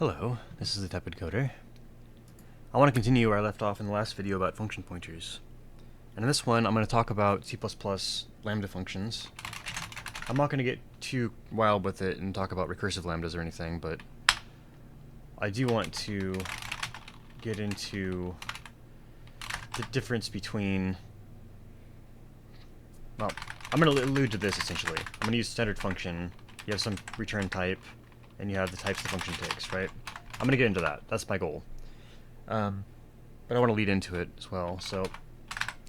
Hello, this is the Tepid Coder. I want to continue where I left off in the last video about function pointers. And in this one, I'm going to talk about C++ lambda functions. I'm not going to get too wild with it and talk about recursive lambdas or anything, but I do want to get into the difference between... Well, I'm going to allude to this essentially. I'm going to use standard function. You have some return type, and you have the types the function takes, right? I'm going to get into that. That's my goal. But I want to lead into it as well. So,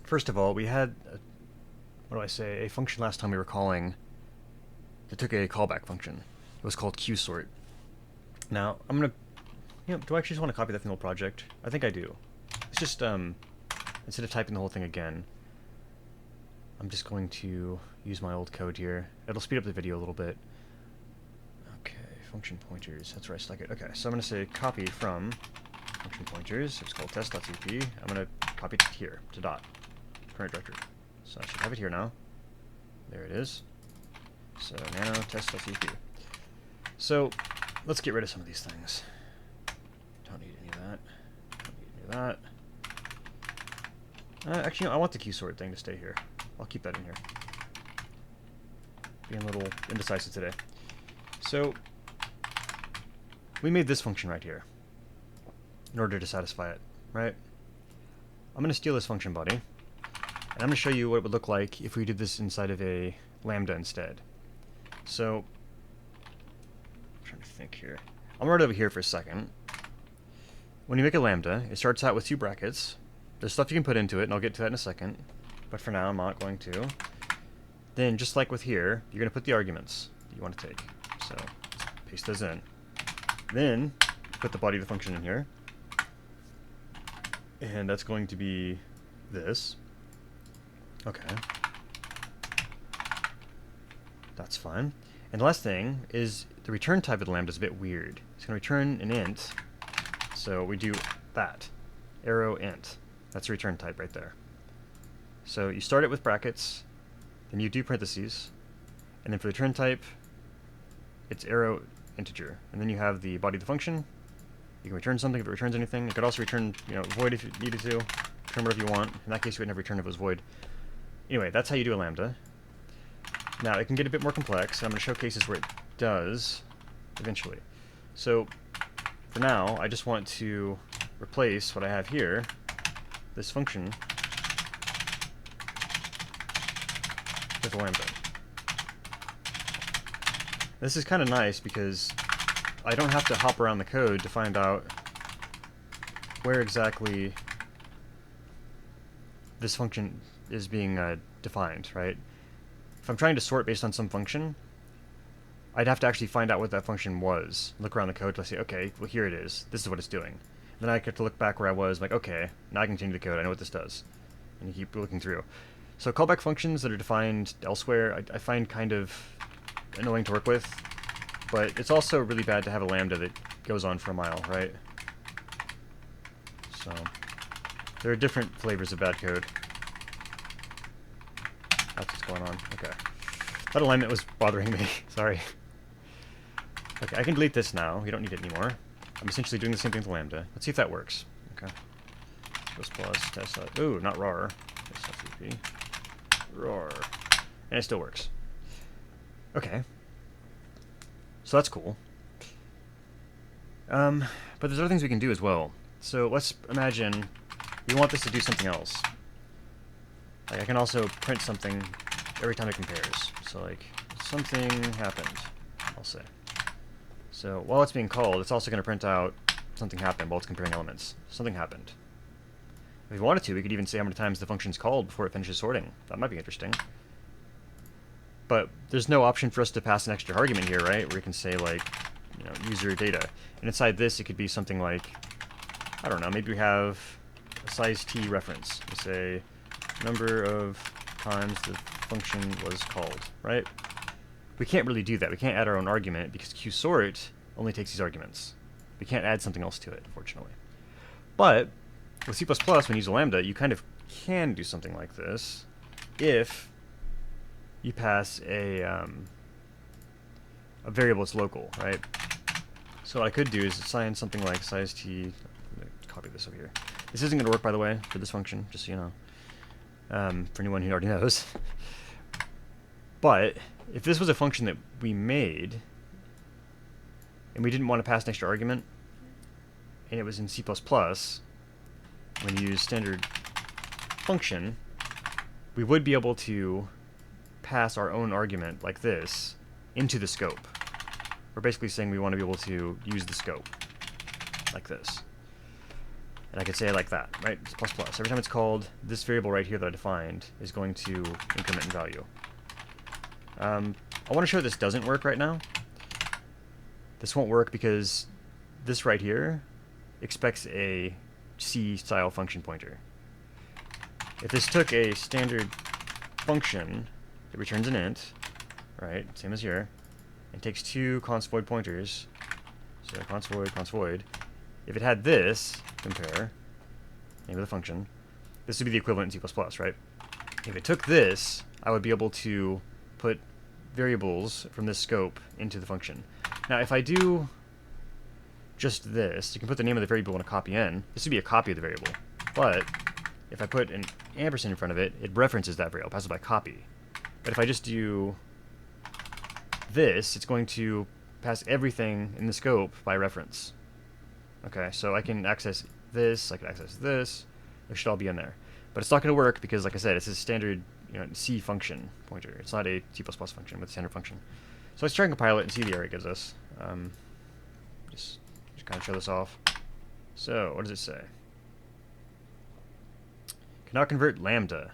first of all, we had, a function last time we were calling that took a callback function. It was called qsort. Now, I'm going to, do I actually just want to copy that from the old project? I think I do. It's just, instead of typing the whole thing again, I'm just going to use my old code here. It'll speed up the video a little bit. Okay, function pointers, that's where I stuck it. Okay, so I'm going to say copy from function pointers. It's called test.cp. I'm going to copy it here to dot, current directory. So I should have it here now. There it is. So nano test.cp. So let's get rid of some of these things. Don't need any of that. Don't need any of that. Actually, no, I want the qsort thing to stay here. I'll keep that in here. Being a little indecisive today. So we made this function right here in order to satisfy it, right? I'm going to steal this function body, and I'm going to show you what it would look like if we did this inside of a lambda instead. So, I'm trying to think here. I'm right over here for a second. When you make a lambda, it starts out with two brackets. There's stuff you can put into it, and I'll get to that in a second. But for now, I'm not going to. Then, just like with here, you're going to put the arguments that you want to take. So, paste those in. Then, put the body of the function in here. And that's going to be this. Okay. That's fine. And the last thing is the return type of the lambda is a bit weird. It's going to return an int. So we do that. Arrow int. That's a return type right there. So you start it with brackets, then you do parentheses, and then for the return type, it's arrow integer. And then you have the body of the function. You can return something if it returns anything. It could also return, void if you needed to. Return whatever you want. In that case, you would never return if it was void. Anyway, that's how you do a lambda. Now, it can get a bit more complex, and I'm going to show cases where it does eventually. So, for now, I just want to replace what I have here, this function, with a lambda. This is kind of nice because I don't have to hop around the code to find out where exactly this function is being defined, right? If I'm trying to sort based on some function, I'd have to actually find out what that function was. Look around the code to say, okay, well here it is. This is what it's doing. Then I get to look back where I was, like, okay, now I can continue the code. I know what this does. And you keep looking through. So callback functions that are defined elsewhere, I find kind of annoying to work with. But it's also really bad to have a lambda that goes on for a mile, right? So there are different flavors of bad code. That's what's going on. Okay. That alignment was bothering me. Sorry. Okay, I can delete this now. We don't need it anymore. I'm essentially doing the same thing with lambda. Let's see if that works. Okay. ++ test. Ooh, not rar. Test.cp. Rar. And it still works. Okay. So that's cool. But there's other things we can do as well. So let's imagine we want this to do something else. Like I can also print something every time it compares. So like something happened, I'll say. So while it's being called, it's also going to print out something happened while it's comparing elements. Something happened. If we wanted to, we could even say how many times the function's called before it finishes sorting. That might be interesting. But there's no option for us to pass an extra argument here, right? Where we can say, like, user data. And inside this, it could be something like, I don't know, maybe we have a size t reference. We say number of times the function was called, right? We can't really do that. We can't add our own argument because qsort only takes these arguments. We can't add something else to it, unfortunately. But with C++, when you use a lambda, you kind of can do something like this if you pass a variable that's local, right? So what I could do is assign something like size t. I'm gonna copy this over here. This isn't going to work, by the way, for this function, just so you know. For anyone who already knows. But if this was a function that we made, and we didn't want to pass an extra argument, and it was in C++, when you use standard function, we would be able to pass our own argument like this into the scope. We're basically saying we want to be able to use the scope like this. And I could say it like that, right? It's plus plus. Every time it's called, this variable right here that I defined is going to increment in value. I want to show this doesn't work right now. This won't work because this right here expects a C-style function pointer. If this took a standard function that returns an int, right, same as here, and takes two const void pointers, so const void, if it had this, compare, name of the function, this would be the equivalent in C++, right? If it took this, I would be able to put variables from this scope into the function. Now, if I do just this, you can put the name of the variable in a copy n. This would be a copy of the variable. But if I put an ampersand in front of it, it references that variable, passes by copy. But if I just do this, it's going to pass everything in the scope by reference. Okay, so I can access this, I can access this. It should all be in there. But it's not going to work because, like I said, it's a standard C function pointer. It's not a C++ function, but a standard function. So let's try and compile it and see the error it gives us. Just kind of show this off. So, what does it say? Cannot convert lambda,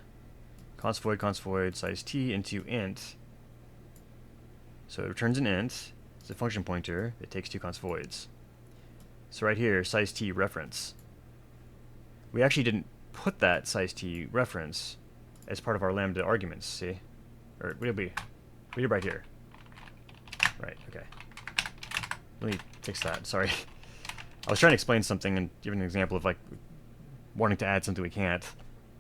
const void, size t into int. So it returns an int. It's a function pointer that takes two const voids. So right here, size t reference. We actually didn't put that size t reference as part of our lambda arguments, see? Or would it be? We did right here. Right, okay. Let me fix that, sorry. I was trying to explain something and give an example of like wanting to add something we can't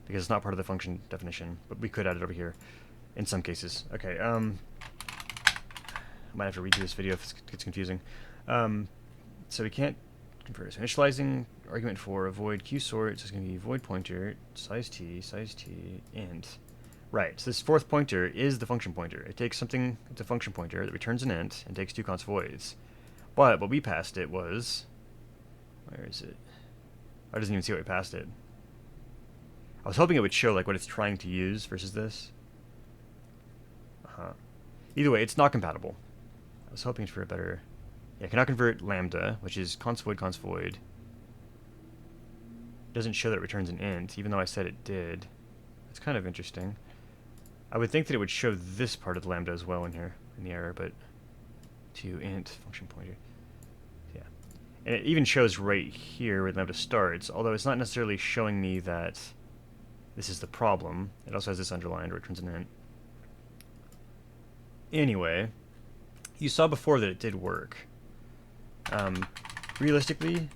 because it's not part of the function definition, but we could add it over here in some cases. Okay, I might have to redo this video if it gets confusing. So we can't convert. So initializing argument for a void qsort, so it's going to be void pointer, size t, int. Right, so this fourth pointer is the function pointer. It takes something, it's a function pointer that returns an int and takes two const voids. But what we passed it was, where is it? I doesn't even see what we passed it. I was hoping it would show like what it's trying to use versus this. Either way, it's not compatible. I was hoping for a better... Yeah, cannot convert lambda, which is const void. Doesn't show that it returns an int, even though I said it did. It's kind of interesting. I would think that it would show this part of the lambda as well in here, in the error, but to int function pointer. Yeah. And it even shows right here where the lambda starts, although it's not necessarily showing me that this is the problem. It also has this underlined where it returns an int. Anyway, you saw before that it did work. Realistically,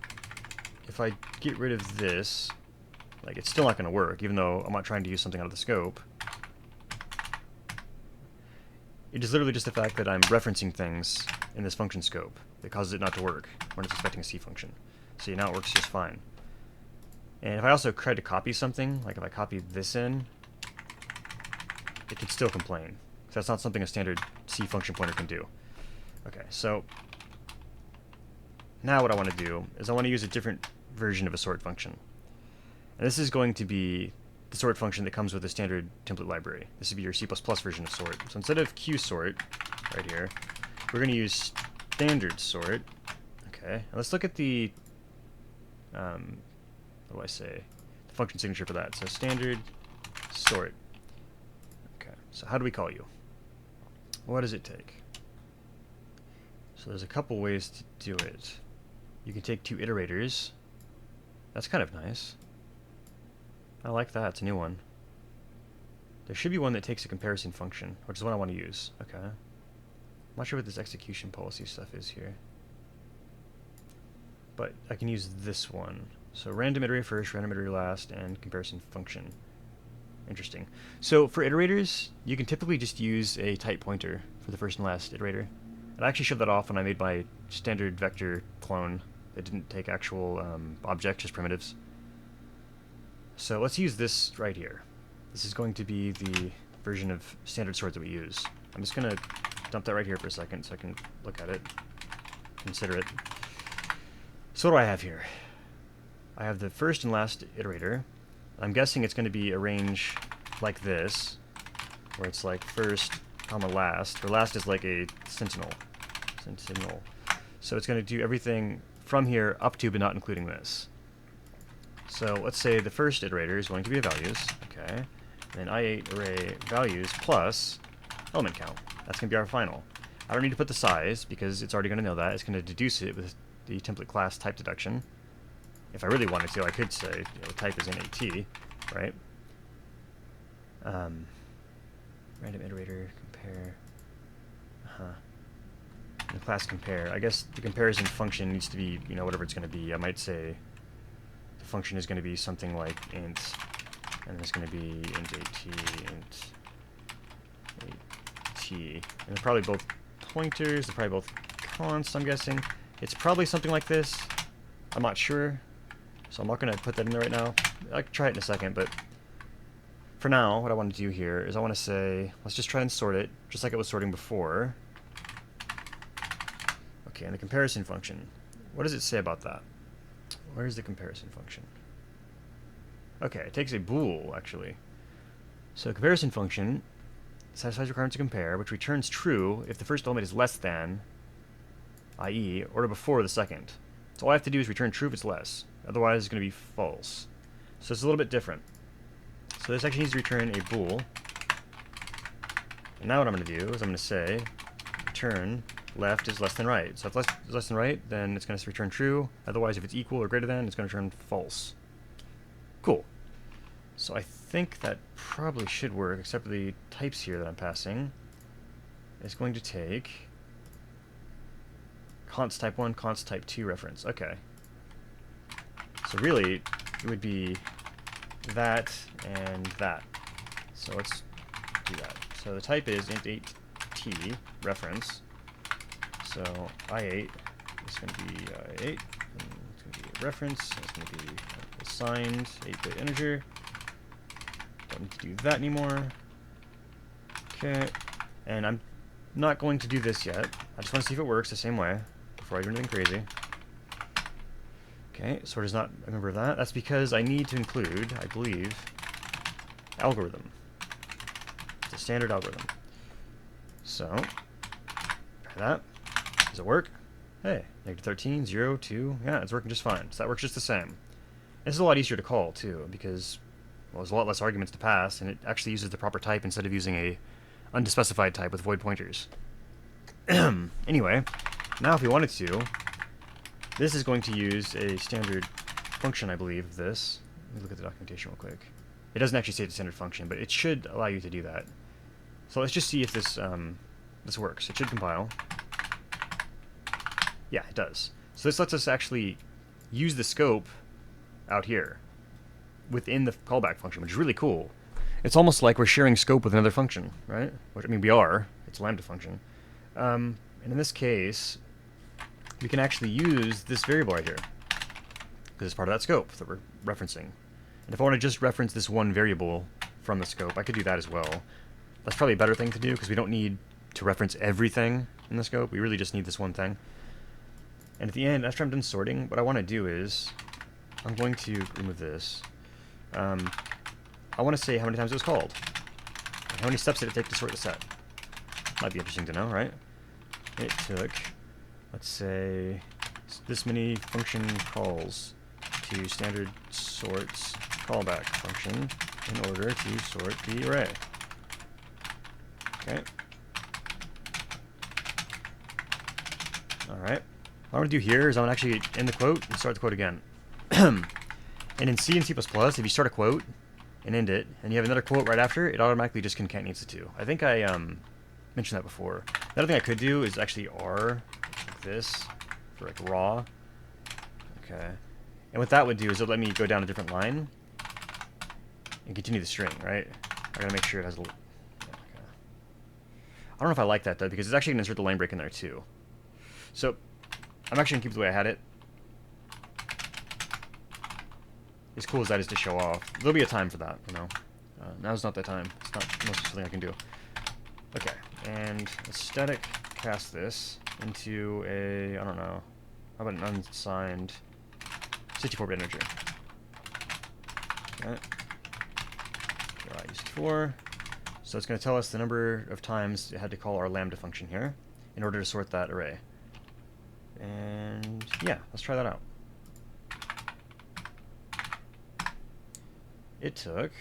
if I get rid of this, like it's still not going to work, even though I'm not trying to use something out of the scope. It is literally just the fact that I'm referencing things in this function scope that causes it not to work when it's expecting a C function. See, now it works just fine. And if I also tried to copy something, like if I copied this in, it could still complain. So that's not something a standard C function pointer can do. Okay, so now what I want to do is I want to use a different version of a sort function. And this is going to be the sort function that comes with the standard template library. This would be your C++ version of sort. So instead of qsort, right here, we're going to use standard sort. Okay, and let's look at the, what do I say? The function signature for that. So standard sort. Okay, so how do we call you? What does it take? So there's a couple ways to do it. You can take two iterators. That's kind of nice. I like that. It's a new one. There should be one that takes a comparison function, which is what I want to use. Okay. I'm not sure what this execution policy stuff is here. But I can use this one. So random iterator first, random iterator last, and comparison function. Interesting. So for iterators, you can typically just use a type pointer for the first and last iterator. And And I actually showed that off when I made my standard vector clone. It didn't take actual objects, just primitives. So let's use this right here. This is going to be the version of standard sort that we use. I'm just going to dump that right here for a second so I can look at it, consider it. So what do I have here? I have the first and last iterator. I'm guessing it's going to be arranged like this, where it's like first, comma, last, where last is like a sentinel. So it's going to do everything from here up to, but not including this. So let's say the first iterator is going to be a values, okay, and then I8 array values plus element count. That's going to be our final. I don't need to put the size because it's already going to know that. It's going to deduce it with the template class type deduction. If I really wanted to, I could say type is NAT, right? Random iterator compare. The class compare. I guess the comparison function needs to be, whatever it's going to be. I might say the function is going to be something like int, and it's going to be int at, and they're probably both pointers. They're probably both const, I'm guessing. It's probably something like this. I'm not sure, so I'm not going to put that in there right now. I can try it in a second, but for now, what I want to do here is I want to say, let's just try and sort it, just like it was sorting before. Okay, and the comparison function. What does it say about that? Where's the comparison function? Okay, it takes a bool, actually. So comparison function satisfies requirements to compare, which returns true if the first element is less than, i.e., or before the second. So all I have to do is return true if it's less. Otherwise, it's going to be false. So it's a little bit different. So this actually needs to return a bool. And now what I'm going to do is I'm going to say return left is less than right. So if left is less than right, then it's going to return true. Otherwise, if it's equal or greater than, it's going to return false. Cool. So I think that probably should work, except for the types here that I'm passing. It's going to take const type 1, const type 2 reference. Okay. So really, it would be that and that. So let's do that. So the type is int 8t reference. So I8 is going to be I8, and it's going to be a reference, and it's going to be assigned 8-bit integer. Don't need to do that anymore. Okay, and I'm not going to do this yet. I just want to see if it works the same way before I do anything crazy. Okay, sort is not a member of that. That's because I need to include, I believe, algorithm. It's a standard algorithm. So, try that. Does it work? Hey, -13, 0, 2. Yeah, it's working just fine. So that works just the same. This is a lot easier to call, too, because, well, there's a lot less arguments to pass, and it actually uses the proper type instead of using a unspecified type with void pointers. Anyway, now if we wanted to, this is going to use a standard function, I believe, of this. Let me look at the documentation real quick. It doesn't actually say it's a standard function, but it should allow you to do that. So let's just see if this this works. It should compile. Yeah, it does. So this lets us actually use the scope out here within the callback function, which is really cool. It's almost like we're sharing scope with another function, right? Which, I mean, we are. It's a lambda function. And in this case, we can actually use this variable right here, because it's part of that scope that we're referencing. And if I want to just reference this one variable from the scope, I could do that as well. That's probably a better thing to do, because we don't need to reference everything in the scope. We really just need this one thing. And at the end, after I'm done sorting, what I want to do is, I'm going to remove this. I want to say how many times it was called. And how many steps did it take to sort the set? Might be interesting to know, right? It took, let's say, this many function calls to standard sorts callback function in order to sort the array. Okay. Alright. What I'm going to do here is I'm going to actually end the quote and start the quote again. And in C and C++, if you start a quote and end it, and you have another quote right after, it automatically just concatenates the two. I think I mentioned that before. The other thing I could do is actually R, like this, for like raw. Okay. And what that would do is it would let me go down a different line and continue the string, right? I gotta make sure it has a little... don't know if I like that though, because it's actually going to insert the line break in there too. So I'm actually going to keep it the way I had it. As cool as that is to show off, there'll be a time for that, you know. Now's not the time. It's not most something I can do. Okay, and a static cast this into a, I don't know, how about an unsigned 64-bit integer? Okay. use4. So it's going to tell us the number of times it had to call our lambda function here in order to sort that array. And yeah, let's try that out. It took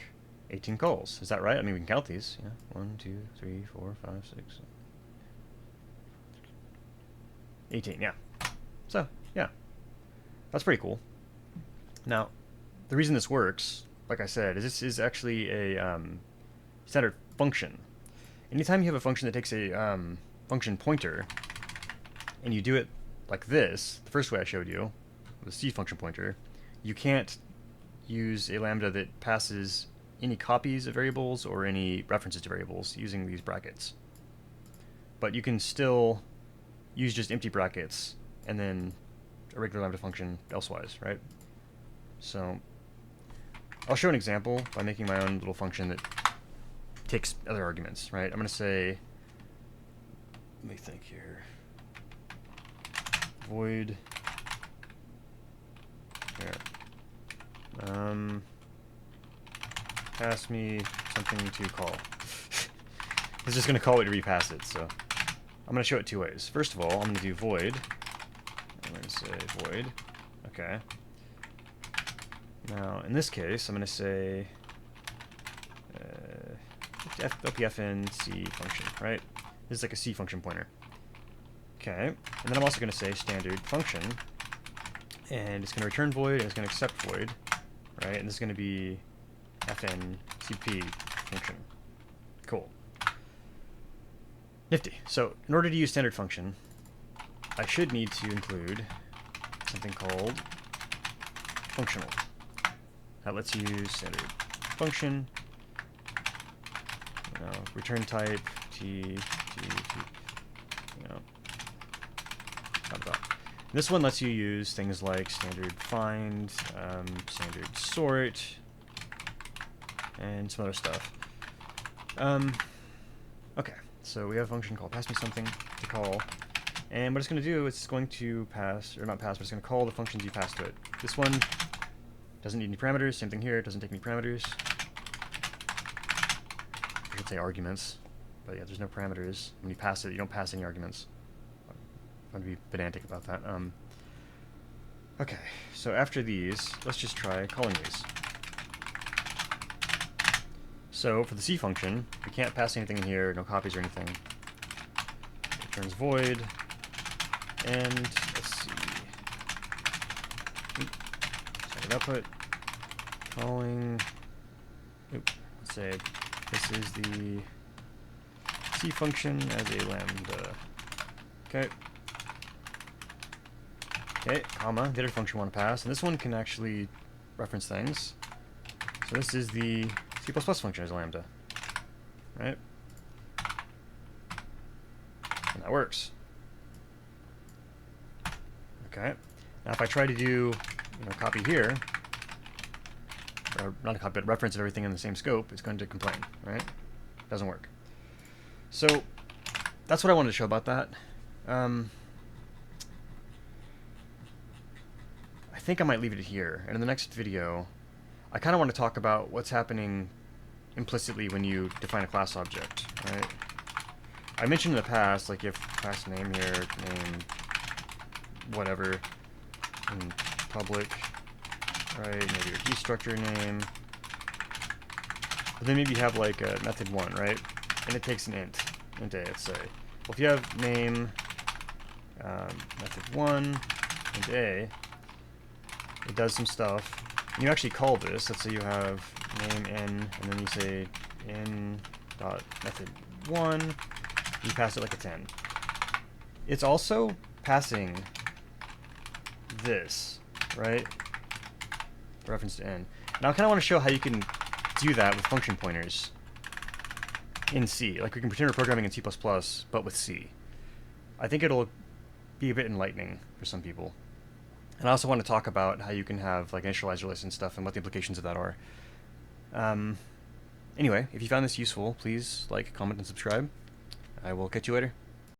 18 calls. Is that right? I mean, we can count these. Yeah, 1, 2, 3, 4, 5, 6, 18. Yeah. So yeah, that's pretty cool. Now, the reason this works, like I said, is this is actually a standard function. Anytime you have a function that takes a function pointer, and you do it like this, the first way I showed you, the C function pointer, you can't use a lambda that passes any copies of variables or any references to variables using these brackets. But you can still use just empty brackets and then a regular lambda function elsewise, right? So I'll show an example by making my own little function that takes other arguments, right? I'm going to say, let me think here, void, here, pass me something to call. It's just going to call it to repass it, so I'm going to show it two ways. First of all, I'm going to do void. I'm going to say void. Okay. Now, in this case, I'm going to say LPFN C function, right? This is like a C function pointer. Okay. And then I'm also going to say standard function. And it's going to return void, and it's going to accept void, right? And this is going to be FNCP function. Cool. Nifty. So, in order to use standard function, I should need to include something called functional. That lets you use standard function, return type, T, this one lets you use things like standard find, standard sort, and some other stuff. Okay, so we have a function called pass me something to call, and what it's going to do is it's going to pass, or not pass, but it's going to call the functions you pass to it. This one doesn't need any parameters, same thing here, it doesn't take any parameters. I should say arguments, but yeah, there's no parameters. When you pass it, you don't pass any arguments. I'm going to be pedantic about that. Okay, so after these, let's just try calling these. So for the C function, we can't pass anything in here, no copies or anything. It returns void, and let's see. Standard output, calling, let's say this is the C function as a lambda. Okay. Okay, comma, the other function we want to pass, and this one can actually reference things. So this is the C++ function as a lambda, right? And that works. Okay, now if I try to do, copy here, or not a copy, but reference everything in the same scope, it's going to complain, right? Doesn't work. So that's what I wanted to show about that. I think I might leave it here, and in the next video, I kind of want to talk about what's happening implicitly when you define a class object, right? I mentioned in the past, like if class name here, name whatever, in public, right? Maybe your destructor name. But then maybe you have like a method 1, right? And it takes an int a, let's say. Well, if you have name method 1 int a, it does some stuff. And you actually call this. Let's say you have name n, and then you say n dot method 1. You pass it like a 10. It's also passing this, right? Reference to n. Now I kind of want to show how you can do that with function pointers. in C. Like we can pretend we're programming in C++, but with C. I think it'll be a bit enlightening for some people. And I also want to talk about how you can have like initializer lists and stuff and what the implications of that are. Anyway, if you found this useful, please like, comment, and subscribe. I will catch you later.